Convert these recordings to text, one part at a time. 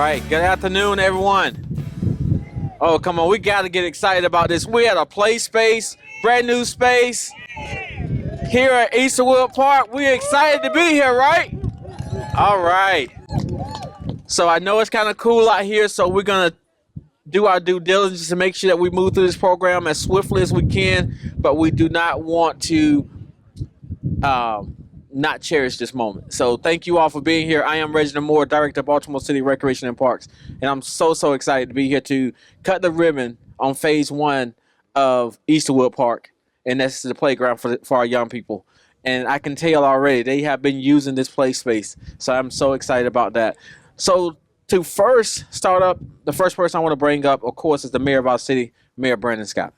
right. Good afternoon, everyone. Oh, come on. We got to get excited about this. We had a play space, brand new space here at Easterwood Park. We're excited to be here, right? All right. So I know it's kind of cool out here, so we're going to do our due diligence to make sure that we move through this program as swiftly as we can, but we do not want to not cherish this moment. So thank you all for being here. I am Reginald Moore, Director of Baltimore City Recreation and Parks, and I'm so excited to be here to cut the ribbon on phase one of Easterwood Park, and that's the playground for our young people. And I can tell already they have been using this play space, so I'm so excited about that. So to first start up, the first person I want to bring up, of course, is the mayor of our city, Mayor Brandon Scott.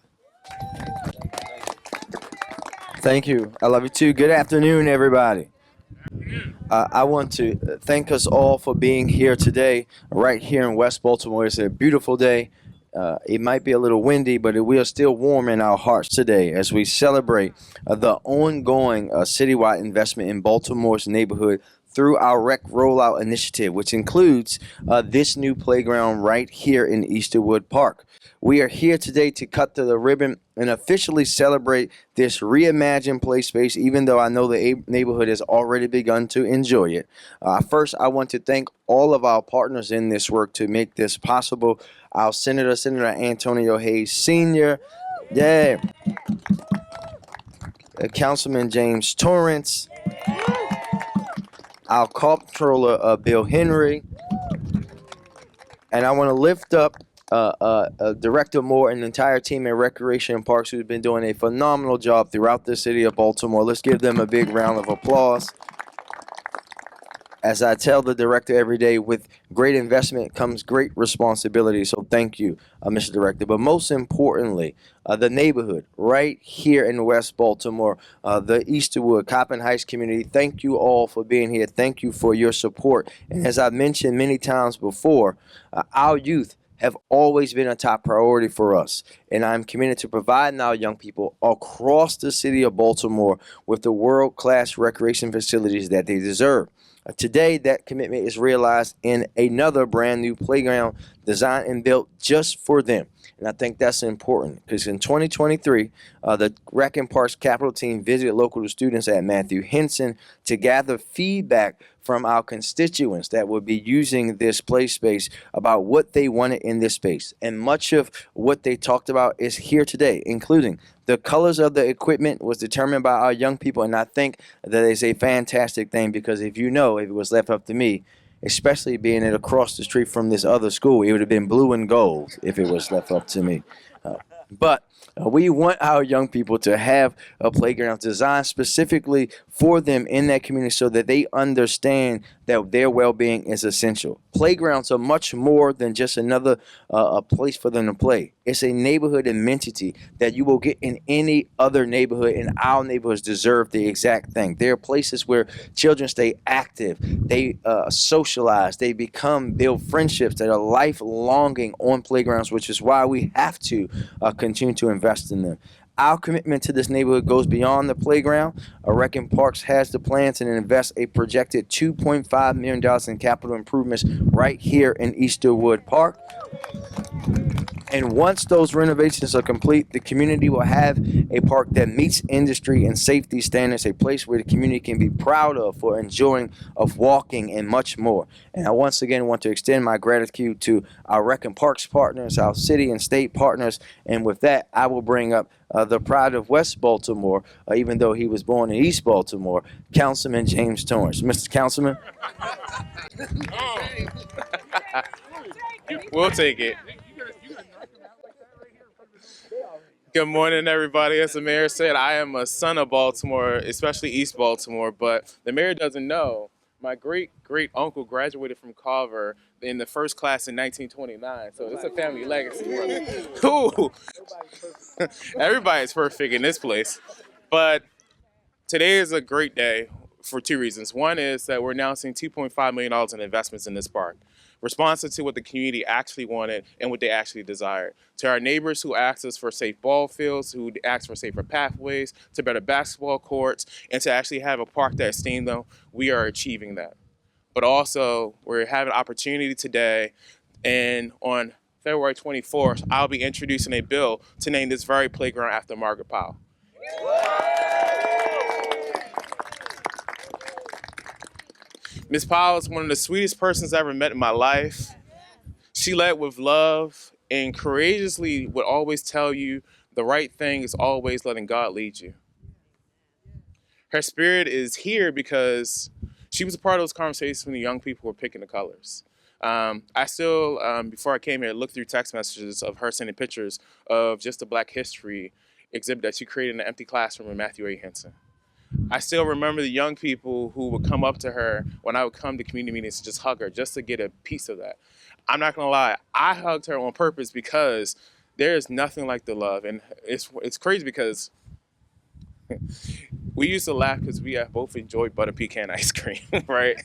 Thank you. I love you too. Good afternoon, everybody. I want to thank us all for being here today, right here in West Baltimore. It's a beautiful day. It might be a little windy, but we are still warm in our hearts today as we celebrate the ongoing citywide investment in Baltimore's neighborhood through our Rec Rollout Initiative, which includes this new playground right here in Easterwood Park. We are here today to cut the ribbon and officially celebrate this reimagined play space, even though I know the neighborhood has already begun to enjoy it. First, I want to thank all of our partners in this work to make this possible. Our Senator Antonio Hayes Sr., Councilman James Torrance, our Comptroller Bill Henry, and I want to lift up Director Moore and the entire team at Recreation and Parks who's been doing a phenomenal job throughout the city of Baltimore. Let's give them a big round of applause. As I tell the director every day, with great investment comes great responsibility. So thank you, Mr. Director. But most importantly, the neighborhood right here in West Baltimore, the Easterwood, Coppin Heights community, thank you all for being here. Thank you for your support. And as I've mentioned many times before, our youth have always been a top priority for us, and I'm committed to providing our young people across the city of Baltimore with the world-class recreation facilities that they deserve. Today, that commitment is realized in another brand new playground designed and built just for them. And I think that's important because in 2023, the Rec and Parks Capital Team visited local students at Matthew Henson to gather feedback from our constituents that will be using this play space about what they wanted in this space. And much of what they talked about is here today, including the colors of the equipment was determined by our young people. And I think that is a fantastic thing because if you know, if it was left up to me, especially being it across the street from this other school, it would have been blue and gold if it was left up to me. But we want our young people to have a playground designed specifically for them in that community so that they understand that their well-being is essential. Playgrounds are much more than just another a place for them to play. It's a neighborhood amenity that you will get in any other neighborhood, and our neighborhoods deserve the exact thing. There are places where children stay active, they socialize, they build friendships that are lifelonging on playgrounds, which is why we have to continue to invest in them. Our commitment to this neighborhood goes beyond the playground. Rec and Parks has the plans to invest a projected $2.5 million in capital improvements right here in Easterwood Park. And once those renovations are complete, the community will have a park that meets industry and safety standards, a place where the community can be proud of for enjoying of walking and much more. And I once again want to extend my gratitude to our Rec and Parks partners, our city and state partners. And with that, I will bring up the pride of West Baltimore, even though he was born in East Baltimore, Councilman James Torrance. Mr. Councilman. We'll take it. Good morning, everybody. As the mayor said, I am a son of Baltimore, especially East Baltimore, but the mayor doesn't know. My great-great-uncle graduated from Carver in the first class in 1929, so it's a family legacy, brother. Cool. Everybody's perfect in this place. But today is a great day for two reasons. One is that we're announcing $2.5 million in investments in this park, responsive to what the community actually wanted and what they actually desired. To our neighbors who asked us for safe ball fields, who asked for safer pathways, to better basketball courts, and to actually have a park that esteemed them, we are achieving that. but also we're having an opportunity today, and on February 24th, I'll be introducing a bill to name this very playground after Margaret Powell. Miss Powell is one of the sweetest persons I ever met in my life. She led with love and courageously would always tell you the right thing is always letting God lead you. Her spirit is here because she was a part of those conversations when the young people were picking the colors. I still, before I came here, looked through text messages of her sending pictures of just the Black History exhibit that she created in the empty classroom in Matthew A. Henson. I still remember the young people who would come up to her when I would come to community meetings to just hug her, just to get a piece of that. I'm not gonna lie, I hugged her on purpose because there is nothing like the love. And it's crazy because we used to laugh because we both enjoyed butter pecan ice cream, right?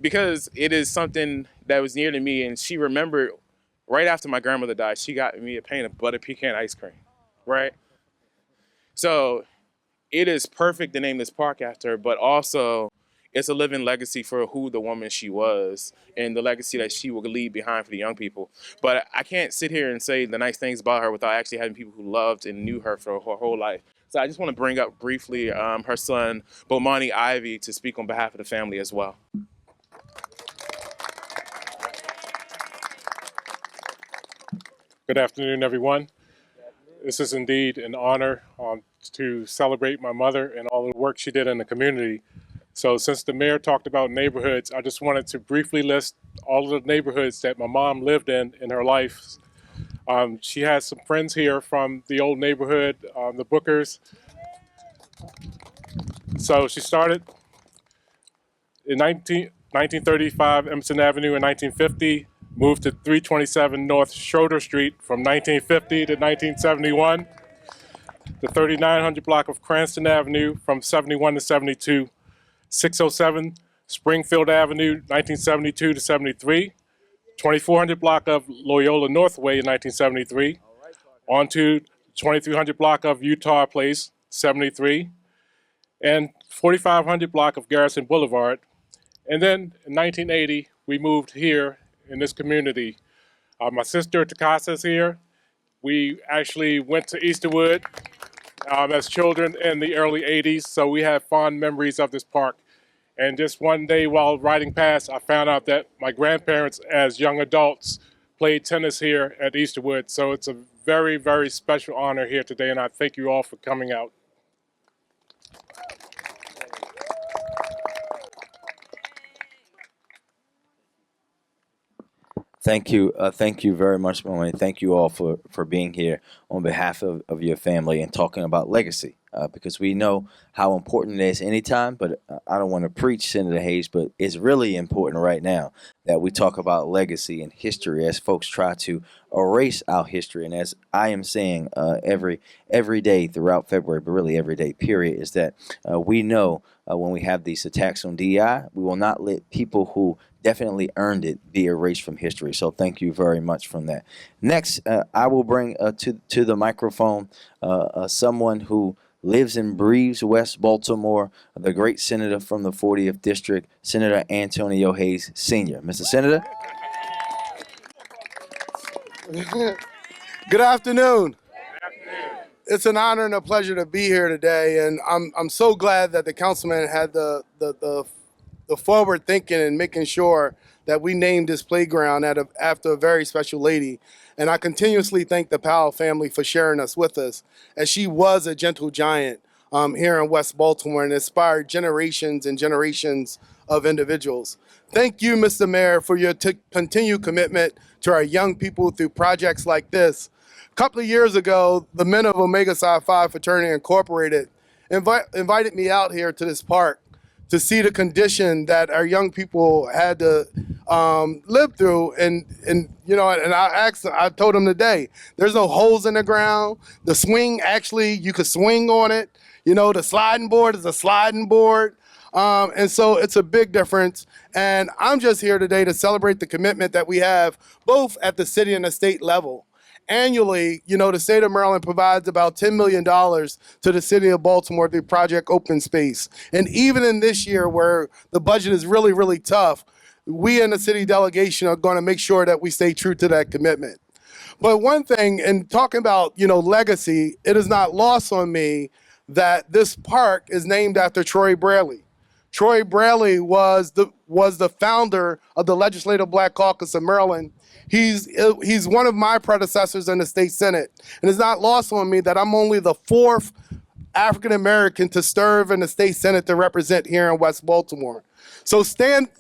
Because it is something that was near to me, and she remembered right after my grandmother died, she got me a pan of butter pecan ice cream, right? So it is perfect to name this park after her, but also it's a living legacy for who the woman she was and the legacy that she will leave behind for the young people. But I can't sit here and say the nice things about her without actually having people who loved and knew her for her whole life. So I just want to bring up briefly her son, Bomani Ivy, to speak on behalf of the family as well. Good afternoon, everyone. This is indeed an honor to celebrate my mother and all the work she did in the community. So since the mayor talked about neighborhoods, I just wanted to briefly list all of the neighborhoods that my mom lived in her life. She has some friends here from the old neighborhood, the Bookers. So she started in 1935, Emerson Avenue in 1950, moved to 327 North Schroeder Street from 1950 to 1971, the 3900 block of Cranston Avenue from 71 to 72, 607 Springfield Avenue, 1972 to 73, 2400 block of Loyola Northway in 1973, on to 2300 block of Utah Place, 73, and 4500 block of Garrison Boulevard. And then in 1980, we moved here in this community. My sister Takasa is here. We actually went to Easterwood as children in the early 80s, so we have fond memories of this park. And just one day while riding past, I found out that my grandparents, as young adults, played tennis here at Easterwood. So it's a very, very special honor here today, and I thank you all for coming out. Thank you very much, Mama. And thank you all for being here on behalf of your family and talking about legacy, because we know how important it is anytime, but I don't want to preach, Senator Hayes, but it's really important right now that we talk about legacy and history as folks try to erase our history. And as I am saying every day throughout February, but really every day, period, is that we know when we have these attacks on DEI, we will not let people who definitely earned it be erased from history. So thank you very much from that. Next, I will bring to the microphone someone who lives and breathes West Baltimore, the great senator from the 40th District, Senator Antonio Hayes Sr. Mr. Senator. Good afternoon. It's an honor and a pleasure to be here today, and I'm so glad that the councilman had the forward thinking and making sure that we named this playground after a very special lady. And I continuously thank the Powell family for sharing us with us, as she was a gentle giant here in West Baltimore and inspired generations and generations of individuals. Thank you, Mr. Mayor, for your continued commitment to our young people through projects like this. A couple of years ago, the men of Omega Psi Phi Fraternity Incorporated invited me out here to this park to see the condition that our young people had to live through. And I told them today, there's no holes in the ground. The swing, actually, you could swing on it. You know, the sliding board is a sliding board. And so it's a big difference. And I'm just here today to celebrate the commitment that we have both at the city and the state level. Annually, the state of Maryland provides about $10 million to the city of Baltimore through Project Open Space. And even in this year where the budget is really, really tough, we in the city delegation are going to make sure that we stay true to that commitment. But one thing, in talking about, legacy, it is not lost on me that this park is named after Troy Braley. Troy Braley was the founder of the Legislative Black Caucus of Maryland. He's one of my predecessors in the state Senate. And it's not lost on me that I'm only the fourth African American to serve in the state Senate to represent here in West Baltimore. So standing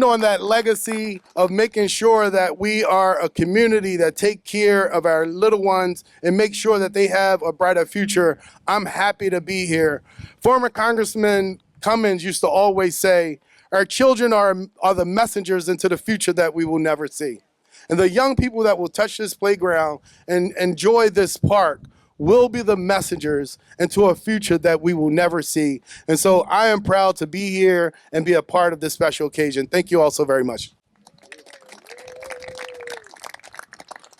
on that legacy of making sure that we are a community that take care of our little ones and make sure that they have a brighter future, I'm happy to be here. Former Congressman Cummings used to always say, our children are the messengers into the future that we will never see. And the young people that will touch this playground and enjoy this park will be the messengers into a future that we will never see. And so I am proud to be here and be a part of this special occasion. Thank you all so very much.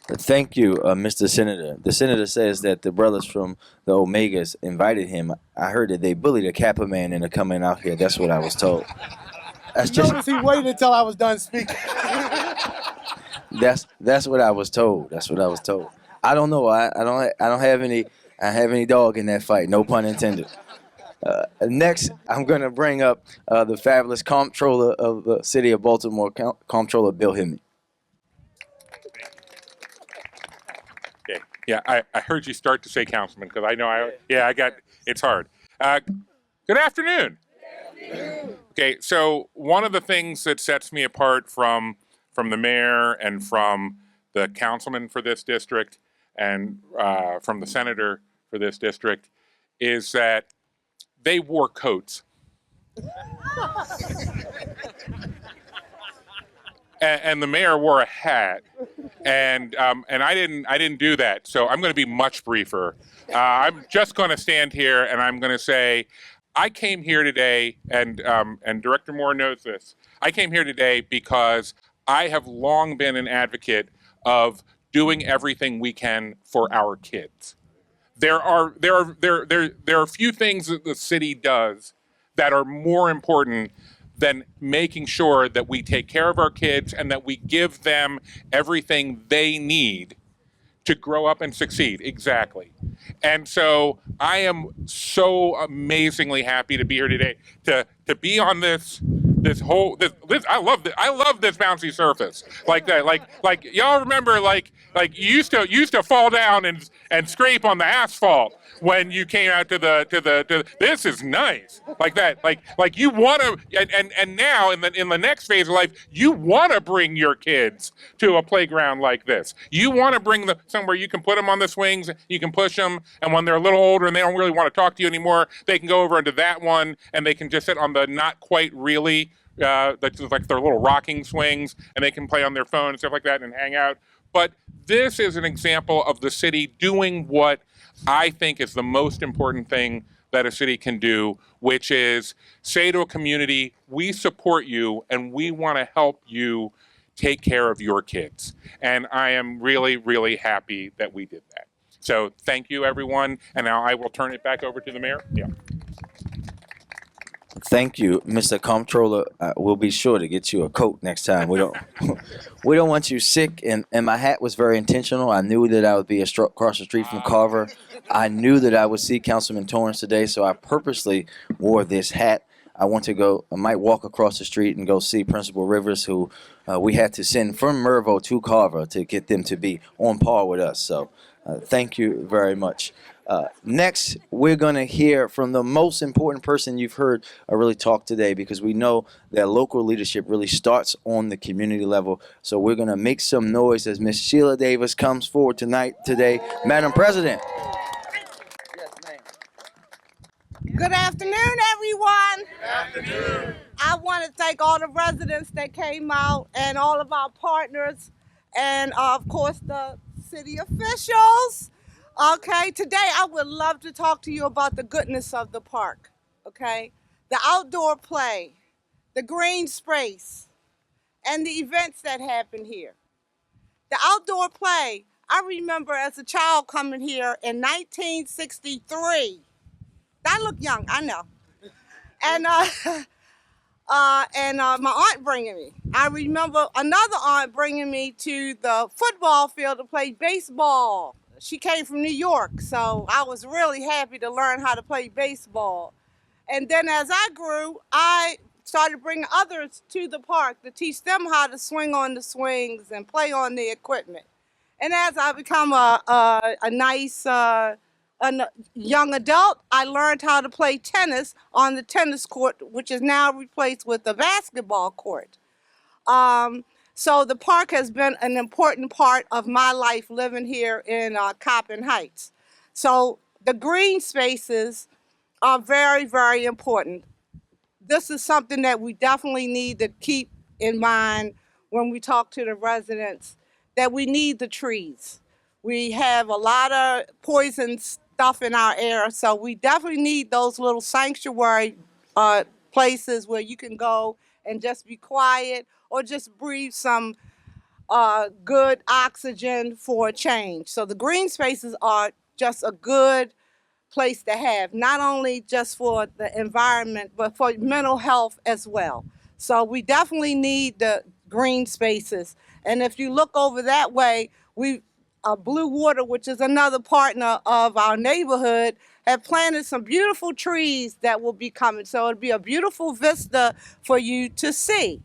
Thank you, Mr. Senator. The senator says that the brothers from the Omegas invited him. I heard that they bullied a Kappa man into coming out here. That's what I was told. Notice he waited until I was done speaking. That's what I was told. That's what I was told. I don't know. I don't have any dog in that fight. No pun intended. Next, I'm going to bring up the fabulous comptroller of the city of Baltimore, Comptroller Bill Himmy. Okay. Yeah, I heard you start to say councilman because I know it's hard. Good afternoon. Okay, so one of the things that sets me apart from the mayor and from the councilman for this district and from the senator for this district is that they wore coats. and the mayor wore a hat, and I didn't do that. So I'm going to be much briefer. I'm just going to stand here and I'm going to say, I came here today, and Director Moore knows this. I came here today because I have long been an advocate of doing everything we can for our kids. There are few things that the city does that are more important than making sure that we take care of our kids and that we give them everything they need to grow up and succeed. Exactly. And so I am so amazingly happy to be here today to be on this I love this bouncy surface like that. Like y'all remember like you used to fall down and scrape on the asphalt when you came out to the this is nice like that. Like you want to and now in the next phase of life you want to bring your kids to a playground like this. You want to bring them somewhere you can put them on the swings, you can push them, and when they're a little older and they don't really want to talk to you anymore, they can go over into that one and they can just sit on the not quite really like their little rocking swings, and they can play on their phone and stuff like that and hang out. But this is an example of the city doing what I think is the most important thing that a city can do, which is say to a community, we support you and we want to help you take care of your kids. And I am really, really happy that we did that. So thank you, everyone. And now I will turn it back over to the mayor. Yeah. Thank you, Mr. Comptroller. We'll be sure to get you a coat next time. We don't want you sick. And my hat was very intentional. I knew that I would be across the street from Carver. I knew that I would see Councilman Torrance today, so I purposely wore this hat. I might walk across the street and go see Principal Rivers, who we had to send from Mervo to Carver to get them to be on par with us. So thank you very much. Next, we're going to hear from the most important person you've heard really talk today, because we know that local leadership really starts on the community level. So we're going to make some noise as Ms. Sheila Davis comes forward today. Madam President. Good afternoon, everyone. Good afternoon. I want to thank all the residents that came out and all of our partners and, of course, the city officials. Okay, today I would love to talk to you about the goodness of the park, okay? The outdoor play, the green space, and the events that happen here. The outdoor play, I remember as a child coming here in 1963. I look young, I know. And my aunt bringing me. I remember another aunt bringing me to the football field to play baseball. She came from New York, so I was really happy to learn how to play baseball. And then as I grew, I started bringing others to the park to teach them how to swing on the swings and play on the equipment. And as I become a nice young adult, I learned how to play tennis on the tennis court, which is now replaced with a basketball court. So the park has been an important part of my life living here in Coppin Heights. So the green spaces are very, very important. This is something that we definitely need to keep in mind when we talk to the residents, that we need the trees. We have a lot of poison stuff in our air, so we definitely need those little sanctuary places where you can go and just be quiet or just breathe some good oxygen for a change. So the green spaces are just a good place to have, not only just for the environment, but for mental health as well. So we definitely need the green spaces. And if you look over that way, Blue Water, which is another partner of our neighborhood, have planted some beautiful trees that will be coming. So it'll be a beautiful vista for you to see.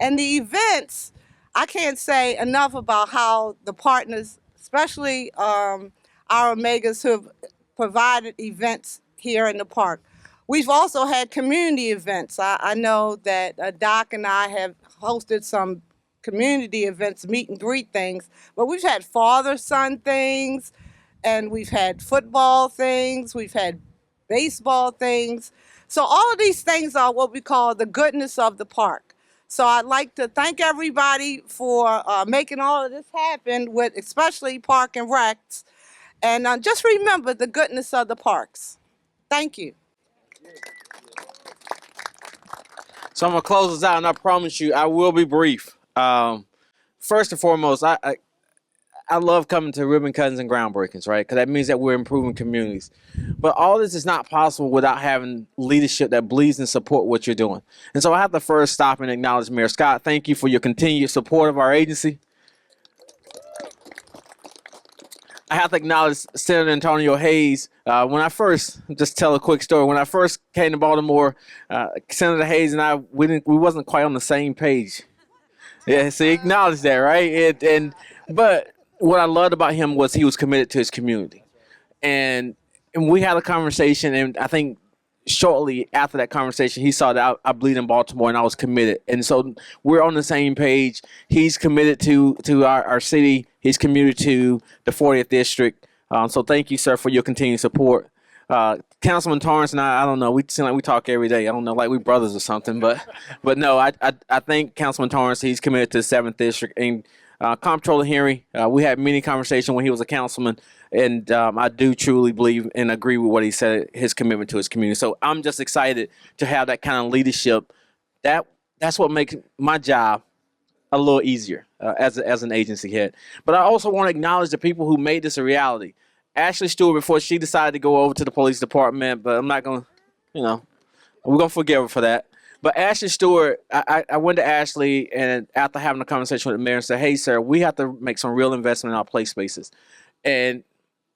And the events, I can't say enough about how the partners, especially our Omegas who have provided events here in the park. We've also had community events. I know that Doc and I have hosted some community events, meet and greet things, but we've had father-son things, and we've had football things, we've had baseball things. So all of these things are what we call the goodness of the park. So I'd like to thank everybody for making all of this happen, with especially Park and Recs. And just remember the goodness of the parks. Thank you. So I'm gonna close this out, and I promise you, I will be brief. First and foremost, I love coming to ribbon cuttings and groundbreakings, right? Because that means that we're improving communities. But all this is not possible without having leadership that believes and support what you're doing. And so I have to first stop and acknowledge Mayor Scott. Thank you for your continued support of our agency. I have to acknowledge Senator Antonio Hayes. When I first, just tell a quick story. When I first came to Baltimore, Senator Hayes and I, we wasn't quite on the same page. Yeah, so he acknowledged that, right? But what I loved about him was he was committed to his community, and we had a conversation, and I think shortly after that conversation, he saw that I bleed in Baltimore, and I was committed. And so we're on the same page. He's committed to our city. He's committed to the 40th district. So thank you, sir, for your continued support. Councilman Torrance and I don't know. We seem like we talk every day. I don't know, like we brothers or something. But no, I think Councilman Torrance, he's committed to the 7th district. And Comptroller Henry, we had many conversations when he was a councilman. And I do truly believe and agree with what he said, his commitment to his community. So I'm just excited to have that kind of leadership. That's what makes my job a little easier as an agency head. But I also want to acknowledge the people who made this a reality. Ashley Stewart, before she decided to go over to the police department, but I'm not going to, we're going to forgive her for that. But Ashley Stewart, I went to Ashley, and after having a conversation with the mayor, and said, hey, sir, we have to make some real investment in our play spaces. And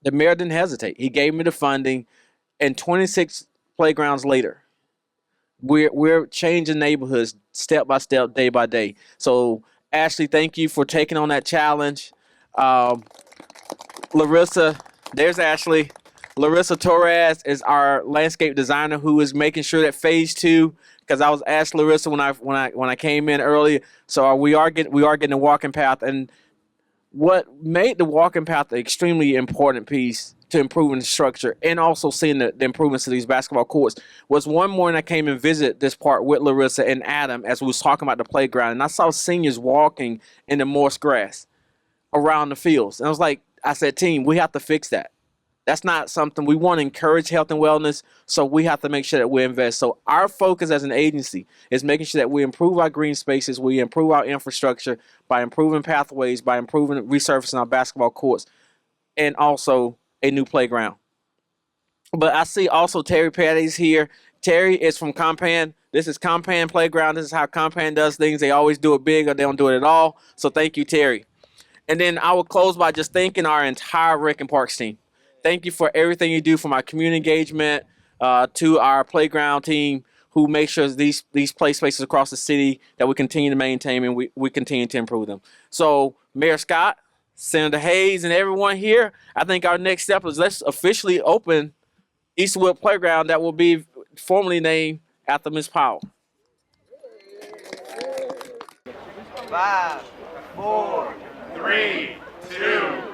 the mayor didn't hesitate. He gave me the funding, and 26 playgrounds later, we're changing neighborhoods step by step, day by day. So, Ashley, thank you for taking on that challenge. Larissa, there's Ashley. Larissa Torres is our landscape designer who is making sure that phase 2. Because I was asked Larissa when I came in earlier. So we are getting a walking path, and what made the walking path an extremely important piece to improving the structure and also seeing the improvements to these basketball courts was one morning I came and visit this park with Larissa and Adam as we was talking about the playground, and I saw seniors walking in the moist grass around the fields, and I said, team, we have to fix that. That's not something we want to encourage health and wellness. So we have to make sure that we invest. So our focus as an agency is making sure that we improve our green spaces, we improve our infrastructure by improving pathways, by improving resurfacing our basketball courts, and also a new playground. But I see also Terry Petty's here. Terry is from Compan. This is Compan Playground. This is how Compan does things. They always do it big or they don't do it at all. So thank you, Terry. And then I will close by just thanking our entire Rec and Parks team. Thank you for everything you do from our community engagement to our playground team who make sure these play spaces across the city that we continue to maintain and we continue to improve them. So Mayor Scott, Senator Hayes, and everyone here, I think our next step is let's officially open Easterwood Playground that will be formally named after Ms. Powell. 5, 4, 3, 2,